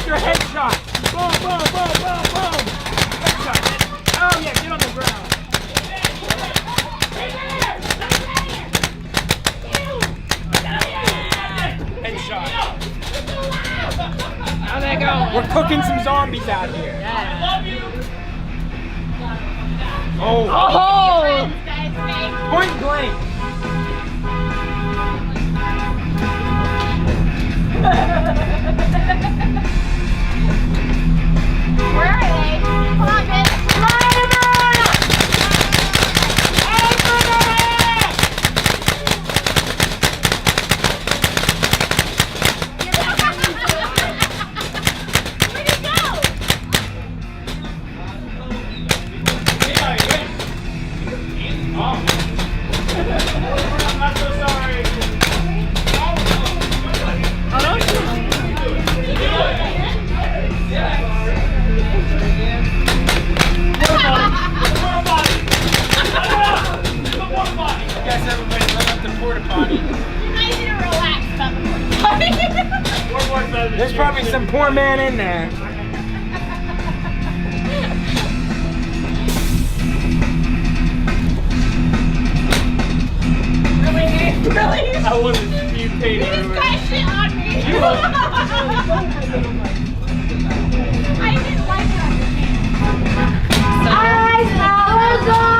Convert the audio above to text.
your headshot. Boom, boom, boom, boom, boom. Headshot. Oh yeah, get on the ground. Headshot. How'd that go? We're cooking some zombies out here. Yeah. Oh. Point blank. Where are they? Come on, bitch. Line them up! Hey, for the head! Where'd he go? I'm not so sorry. There's probably some poor man in there. Really? I would have mutated. You just got shit on me. I didn't like that. I saw a zombie.